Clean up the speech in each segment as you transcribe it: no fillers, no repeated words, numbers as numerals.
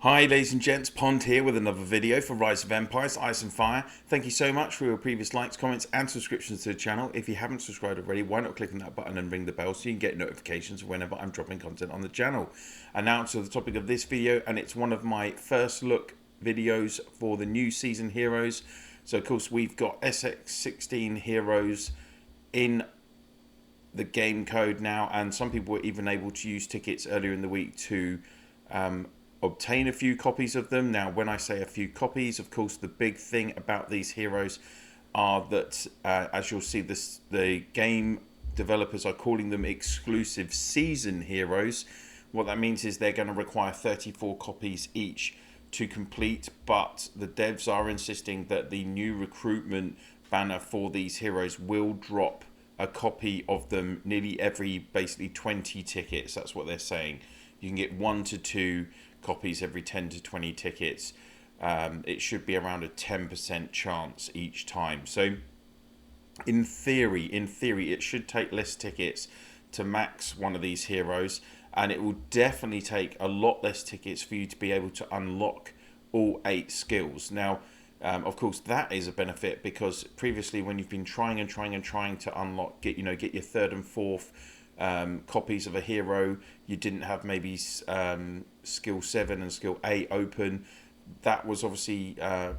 Hi ladies and gents, Pond here with another video for Rise of Empires, Ice and Fire. Thank you so much for your previous likes, comments and subscriptions to the channel. If you haven't subscribed already, why not click on that button and ring the bell so you can get notifications whenever I'm dropping content on the channel. And now to the topic of this video, and it's one of my first look videos for the new season heroes. So of course we've got SX16 heroes in the game code now, and some people were even able to use tickets earlier in the week to obtain a few copies of them. Now, when I say a few copies, of course, the big thing about these heroes are that, as you'll see, the game developers are calling them exclusive season heroes. What that means is they're going to require 34 copies each to complete, but the devs are insisting that the new recruitment banner for these heroes will drop a copy of them nearly every basically 20 tickets. That's what they're saying. You can get 1 to 2 copies every 10 to 20 tickets. It should be around a 10% chance each time. So in theory, it should take less tickets to max one of these heroes, and it will definitely take a lot less tickets for you to be able to unlock all 8 skills. Now, of course, that is a benefit, because previously when you've been trying to unlock, get your 3rd and 4th copies of a hero, you didn't have maybe skill 7 and skill 8 open. That was obviously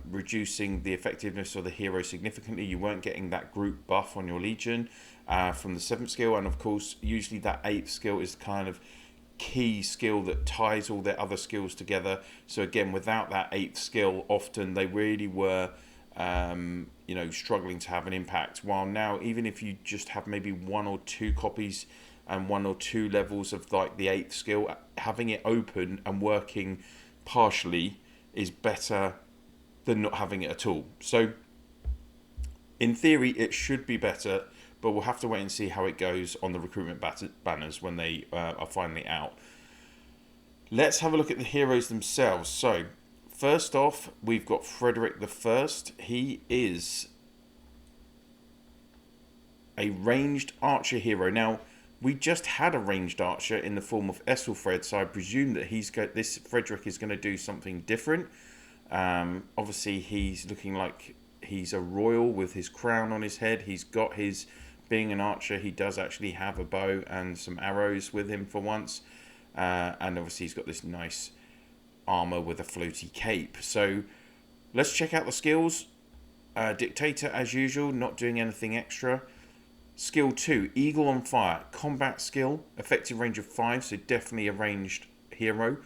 reducing the effectiveness of the hero significantly. You weren't getting that group buff on your legion from the 7th skill, and of course usually that 8th skill is kind of key skill that ties all their other skills together. So again, without that 8th skill, often they really were struggling to have an impact. While now, even if you just have maybe 1 or 2 copies and 1 or 2 levels of like the 8th skill, having it open and working partially is better than not having it at all. So in theory it should be better, but we'll have to wait and see how it goes on the recruitment banners when they are finally out. Let's have a look at the heroes themselves. So first off, we've got Frederick I. He is a ranged archer hero. Now, we just had a ranged archer in the form of Ethelfred, so I presume that this Frederick is going to do something different. Obviously, he's looking like he's a royal with his crown on his head. He's got his, being an archer, he does actually have a bow and some arrows with him for once. And obviously he's got this nice armor with a floaty cape. So let's check out the skills. Dictator, as usual, not doing anything extra. Skill 2, Eagle on Fire, combat skill, effective range of 5, so definitely a ranged hero.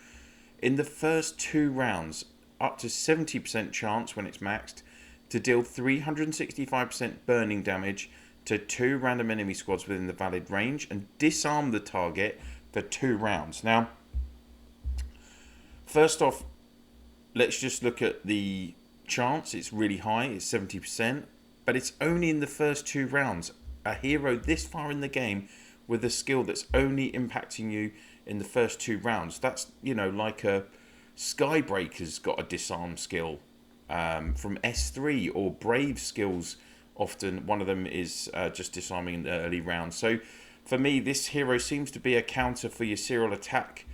In the first 2 rounds, up to 70% chance when it's maxed to deal 365% burning damage to 2 random enemy squads within the valid range and disarm the target for 2 rounds. Now, first off, let's just look at the chance. It's really high, it's 70%, but it's only in the first 2 rounds. A hero this far in the game with a skill that's only impacting you in the first 2 rounds. That's, like a Skybreaker's got a disarm skill from S3, or Brave skills. Often one of them is just disarming in the early rounds. So for me, this hero seems to be a counter for your serial attack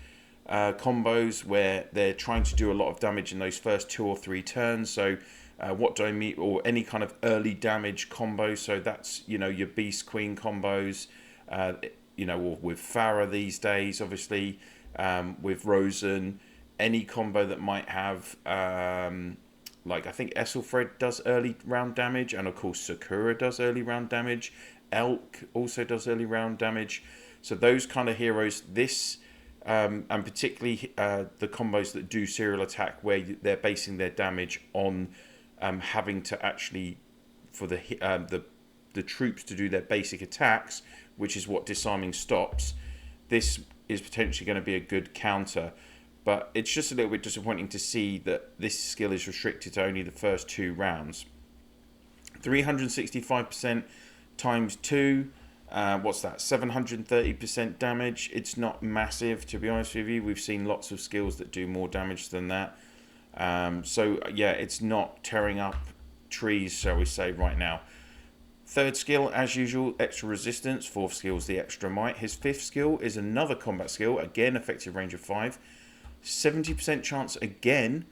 combos, where they're trying to do a lot of damage in those first 2 or 3 turns. So what do I mean? Or any kind of early damage combo. So that's, your Beast Queen combos, or with Farah these days, obviously, with Rosen, any combo that might have, like I think Ethelfred does early round damage, and of course Sakura does early round damage. Elk also does early round damage. So those kind of heroes, this, and particularly the combos that do serial attack, where they're basing their damage on having to actually, for the troops to do their basic attacks, which is what disarming stops. This is potentially going to be a good counter, but it's just a little bit disappointing to see that this skill is restricted to only the first 2 rounds. 365% times 2, what's that? 730% damage. It's not massive, to be honest with you. We've seen lots of skills that do more damage than that. So yeah, it's not tearing up trees, shall we say, right now. 3rd skill, as usual, extra resistance. 4th skill is the extra might. His 5th skill is another combat skill, again effective range of 5. 70% chance again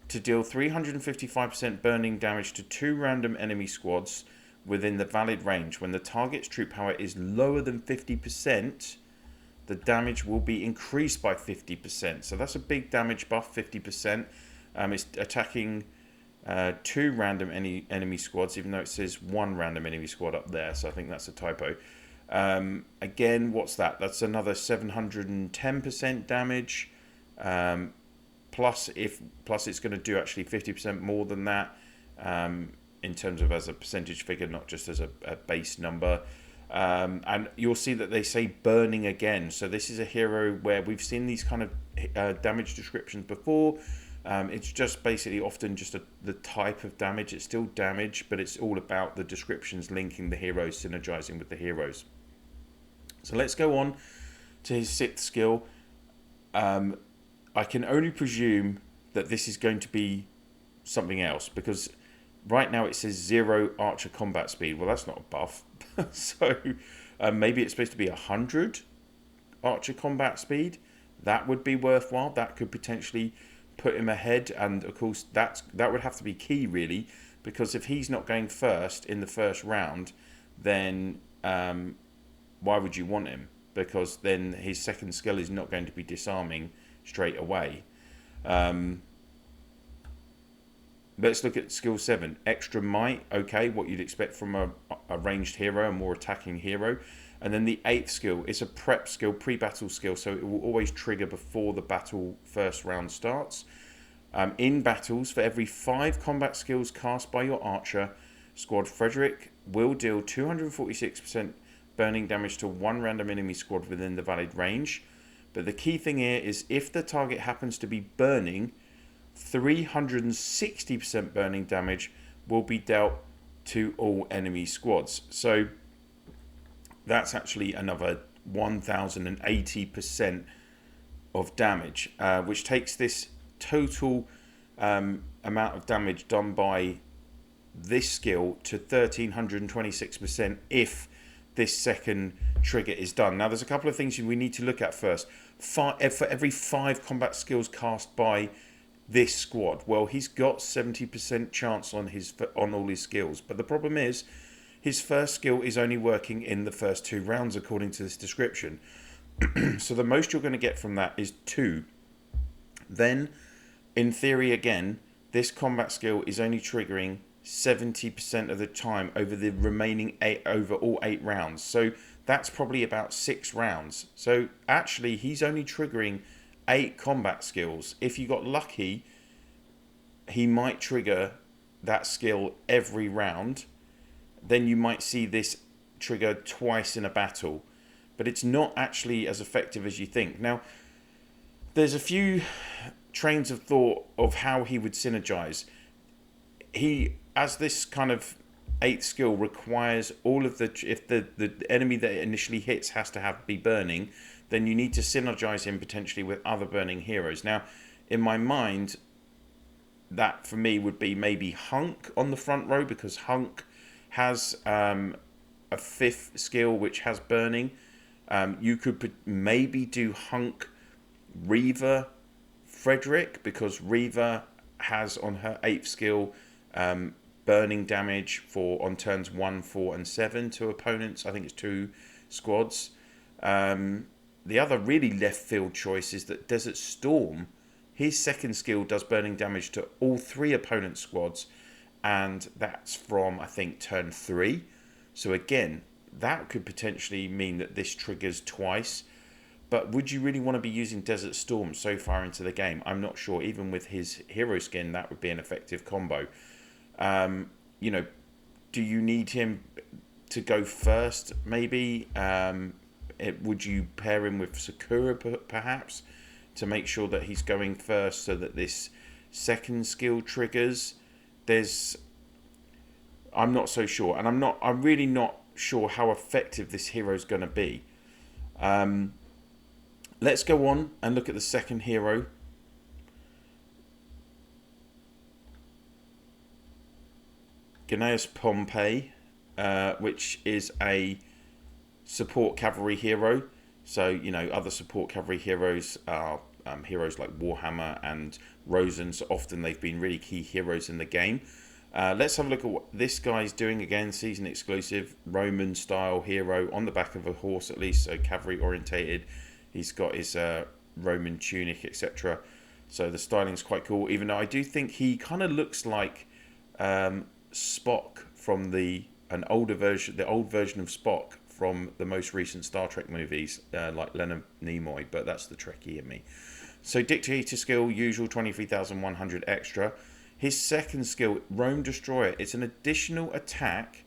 to deal 355% burning damage to 2 random enemy squads within the valid range. When the target's troop power is lower than 50%, the damage will be increased by 50%. So that's a big damage buff, 50%. It's attacking 2 random enemy squads, even though it says 1 random enemy squad up there. So I think that's a typo. Again, what's that? That's another 710% damage. Plus it's going to do actually 50% more than that in terms of as a percentage figure, not just as a base number. And you'll see that they say burning again. So this is a hero where we've seen these kind of damage descriptions before. It's just basically often just the type of damage. It's still damage, but it's all about the descriptions linking the heroes, synergizing with the heroes. So let's go on to his 6th skill. I can only presume that this is going to be something else, because right now it says 0 archer combat speed. Well, that's not a buff. So maybe it's supposed to be 100 archer combat speed. That would be worthwhile. That could potentially put him ahead. And of course, that would have to be key, really, because if he's not going first in the first round, then why would you want him? Because then his second skill is not going to be disarming straight away. Let's look at skill 7, extra might. Okay, what you'd expect from a ranged hero, a more attacking hero. And then the 8th skill is a prep skill, pre-battle skill, so it will always trigger before the battle first round starts. In battles, for every 5 combat skills cast by your archer squad, Frederick will deal 246% burning damage to 1 random enemy squad within the valid range. But the key thing here is if the target happens to be burning, 360% burning damage will be dealt to all enemy squads. So that's actually another 1080% of damage, which takes this total amount of damage done by this skill to 1326% if this second trigger is done. Now, there's a couple of things we need to look at first. For every 5 combat skills cast by this squad, well, he's got 70% chance on all his skills. But the problem is, his first skill is only working in the first 2 rounds, according to this description. So the most you're going to get from that is 2. Then, in theory, again, this combat skill is only triggering 70% of the time over the remaining 8 over all 8 rounds. So that's probably about 6 rounds. So actually, he's only triggering 8 combat skills. If you got lucky, he might trigger that skill every round. Then you might see this trigger twice in a battle. But it's not actually as effective as you think. Now, there's a few trains of thought of how he would synergize. As this kind of 8th skill requires all of if the enemy that it initially hits has to be burning, then you need to synergize him potentially with other burning heroes. Now, in my mind, that for me would be maybe Hunk on the front row, because Hunk has a 5th skill which has burning. You could maybe do Hunk, Reaver, Frederick, because Reaver has on her 8th skill burning damage on turns 1, 4 and 7 to opponents. I think it's 2 squads. The other really left field choice is that Desert Storm, his second skill does burning damage to all 3 opponent squads, and that's from, I think, turn 3. So again, that could potentially mean that this triggers twice. But would you really want to be using Desert Storm so far into the game? I'm not sure. Even with his hero skin, that would be an effective combo. You know, do you need him to go first, maybe? Would you pair him with Sakura, perhaps, to make sure that he's going first so that this second skill triggers? I'm not so sure. And I'm really not sure how effective this hero is going to be. Let's go on and look at the second hero. Gnaeus Pompey, which is a support cavalry hero. So, you know, other support cavalry heroes are heroes like Warhammer and Rosen. So often they've been really key heroes in the game. Let's have a look at what this guy's doing again. Season exclusive Roman style hero on the back of a horse, at least, so cavalry orientated. He's got his Roman tunic, etc. So the styling's quite cool, even though I do think he kind of looks like Spock from the old version of Spock from the most recent Star Trek movies, like Leonard Nimoy, but that's the Trekkie in me. So Dictator skill, usual 23,100 extra. His second skill, Rome Destroyer, it's an additional attack,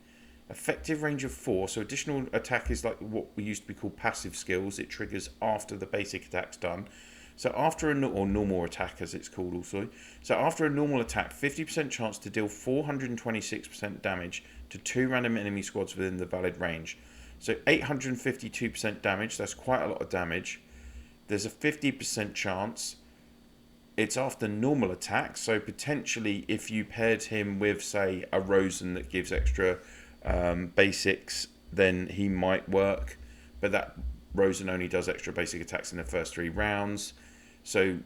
effective range of 4. So additional attack is like what we used to be called passive skills. It triggers after the basic attack's done. So after or normal attack, as it's called also. So after a normal attack, 50% chance to deal 426% damage to 2 random enemy squads within the valid range. So 852% damage, that's quite a lot of damage. There's a 50% chance. It's after normal attack, so potentially if you paired him with, say, a Rosen that gives extra basics, then he might work. But that Rosen only does extra basic attacks in the first 3 rounds. So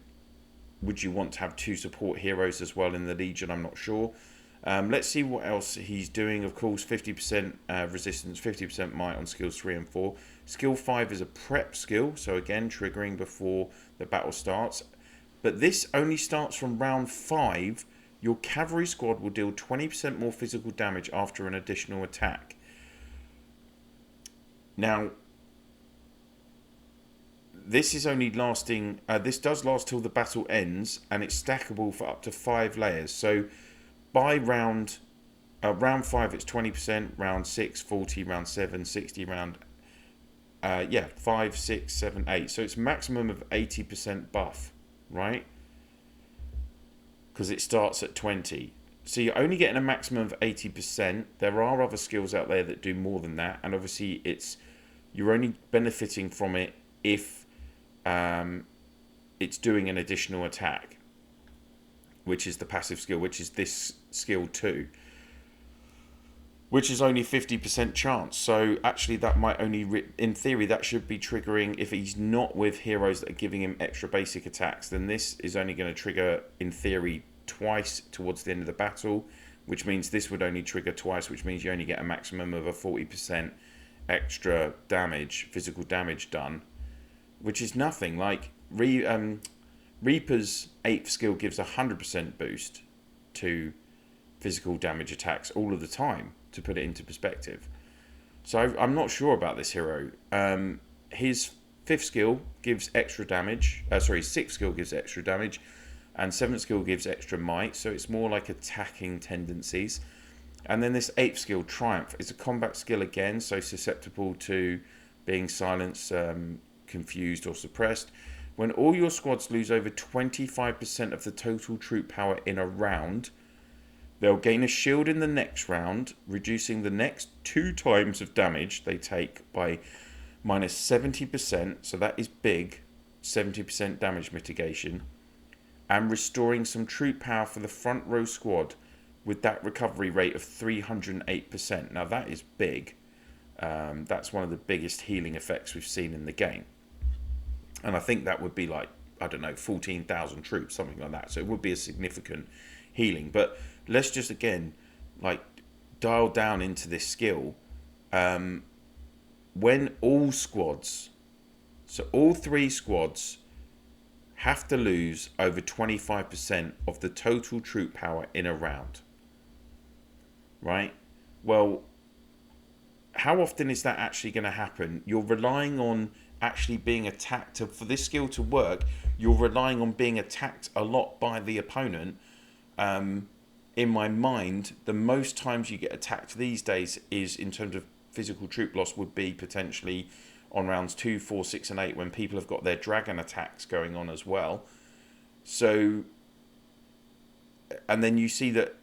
would you want to have 2 support heroes as well in the Legion? I'm not sure. Let's see what else he's doing. Of course, 50% resistance, 50% might on skills 3 and 4. Skill 5 is a prep skill, so again, triggering before the battle starts. But this only starts from round 5. Your cavalry squad will deal 20% more physical damage after an additional attack. Now, this is only lasting, this does last till the battle ends, and it's stackable for up to 5 layers. So by round 5 it's 20%, round 6 40, round 7 60, round 5 6 7 8. So it's maximum of 80% buff, right? Because it starts at 20. So you're only getting a maximum of 80%. There are other skills out there that do more than that, and obviously you're only benefiting from it if it's doing an additional attack, which is the passive skill, which is this skill 2, which is only 50% chance. So actually that might only, in theory, that should be triggering if he's not with heroes that are giving him extra basic attacks, then this is only going to trigger, in theory, twice towards the end of the battle, which means this would only trigger twice, which means you only get a maximum of a 40% extra damage, physical damage done, which is nothing. Like Reaper's 8th skill gives 100% boost to physical damage attacks all of the time, to put it into perspective. So I'm not sure about this hero. His 5th skill gives extra damage. 6th skill gives extra damage, and 7th skill gives extra might. So it's more like attacking tendencies. And then this 8th skill, Triumph, is a combat skill again, so susceptible to being silenced, confused, or suppressed. When all your squads lose over 25% of the total troop power in a round, they'll gain a shield in the next round, reducing the next 2 times of damage they take by minus 70%, so that is big, 70% damage mitigation, and restoring some troop power for the front row squad with that recovery rate of 308%. Now that is big. That's one of the biggest healing effects we've seen in the game. And I think that would be like, I don't know, 14,000 troops, something like that. So it would be a significant healing. But let's just, again, like, dial down into this skill. When all squads, so all 3 squads, have to lose over 25% of the total troop power in a round. Right? Well, how often is that actually going to happen? You're relying on actually being attacked. For this skill to work, you're relying on being attacked a lot by the opponent. In my mind, the most times you get attacked these days is, in terms of physical troop loss, would be potentially on rounds 2, 4, 6 and 8, when people have got their dragon attacks going on as well. So, and then you see that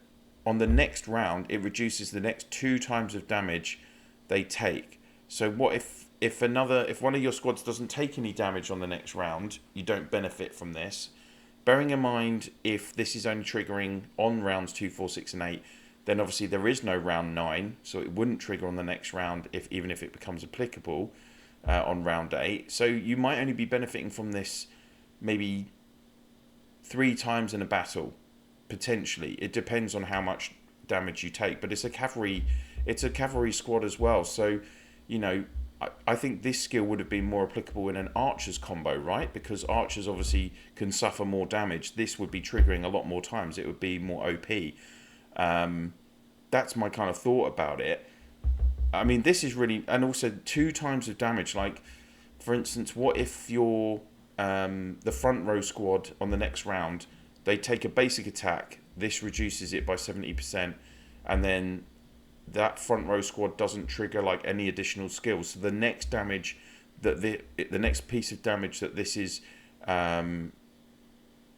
on the next round, it reduces the next 2 times of damage they take. So what if one of your squads doesn't take any damage on the next round, you don't benefit from this. Bearing in mind, if this is only triggering on rounds 2, 4, 6 and 8, then obviously there is no round 9, so it wouldn't trigger on the next round, even if it becomes applicable on round 8. So you might only be benefiting from this maybe 3 times in a battle, potentially. It depends on how much damage you take, but it's a cavalry squad as well. So, you know, I think this skill would have been more applicable in an archer's combo, right? Because archers obviously can suffer more damage. This would be triggering a lot more times. It would be more OP. That's my kind of thought about it. I mean, this is really, and also 2 times of damage. Like, for instance, what if you're the front row squad on the next round, they take a basic attack, this reduces it by 70%, and then that front row squad doesn't trigger like any additional skills. So the next damage that the next piece of damage that this is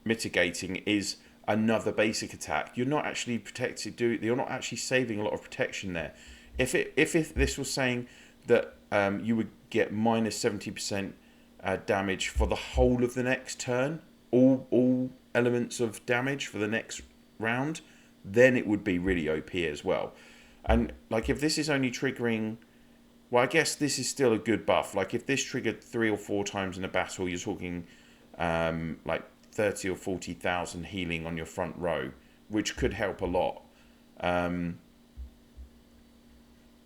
mitigating is another basic attack. You're not actually protected. You're not actually saving a lot of protection there. If this was saying that you would get minus 70% damage for the whole of the next turn, all elements of damage for the next round, then it would be really OP as well. And like if this is only triggering, well, I guess this is still a good buff. Like if this triggered 3 or 4 times in a battle, you're talking like 30 or 40,000 healing on your front row, which could help a lot.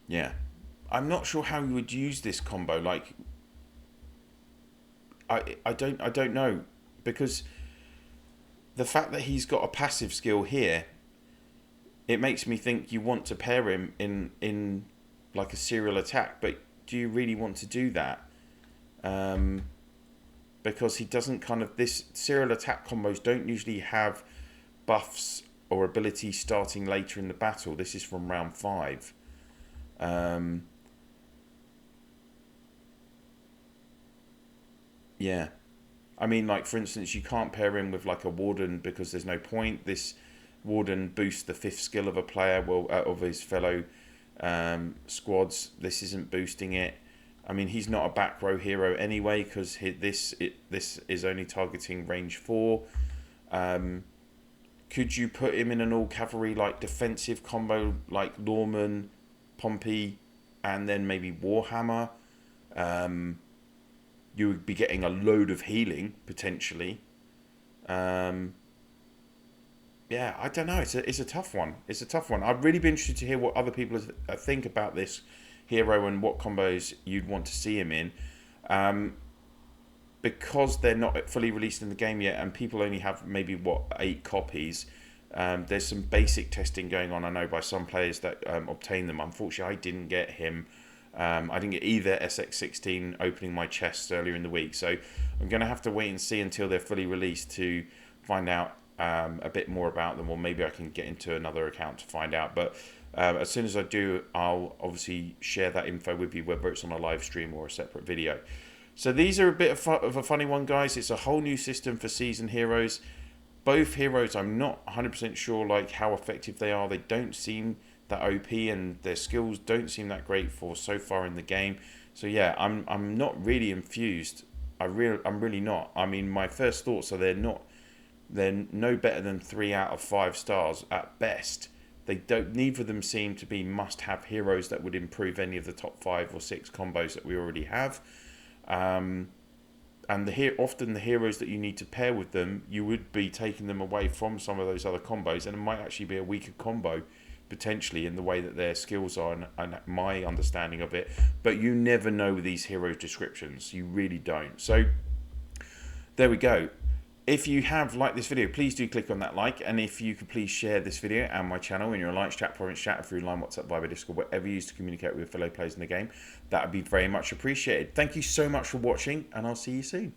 Yeah, I'm not sure how you would use this combo. Like, I don't know, because the fact that he's got a passive skill here, it makes me think you want to pair him in like a serial attack, but do you really want to do that? Because he doesn't this serial attack combos don't usually have buffs or abilities starting later in the battle. This is from round 5. Yeah, I mean, like for instance, you can't pair him with like a warden because there's no point. This warden boosts the 5th skill of a player, of his fellow squads. This isn't boosting it. I mean, he's not a back row hero anyway because this is only targeting range 4. Could you put him in an all cavalry like defensive combo like Norman, Pompey, and then maybe Warhammer? You would be getting a load of healing potentially. Yeah, I don't know. It's a tough one. It's a tough one. I'd really be interested to hear what other people think about this hero and what combos you'd want to see him in. Because they're not fully released in the game yet, and people only have maybe 8 copies. There's some basic testing going on, I know, by some players that obtain them. Unfortunately, I didn't get him. I didn't get either SX16 opening my chest earlier in the week, so I'm going to have to wait and see until they're fully released to find out a bit more about them, or maybe I can get into another account to find out. But as soon as I do, I'll obviously share that info with you, whether it's on a live stream or a separate video. So these are a bit of a funny one, guys. It's a whole new system for season heroes. Both heroes, I'm not 100% sure like how effective they are. They don't seem that OP, and their skills don't seem that great for so far in the game. So yeah, I'm not really infused. I'm really not. I mean, my first thoughts are they're no better than 3 out of 5 stars at best. Neither of them seem to be must-have heroes that would improve any of the top 5 or 6 combos that we already have. And often the heroes that you need to pair with them, you would be taking them away from some of those other combos, and it might actually be a weaker combo potentially in the way that their skills are and my understanding of it. But you never know with these hero descriptions. You really don't. So there we go. If you have liked this video, please do click on that like, and if you could please share this video and my channel in your alliance chat, province chat, through line, WhatsApp, Viber, Discord, whatever you use to communicate with fellow players in the game, that would be very much appreciated. Thank you so much for watching, and I'll see you soon.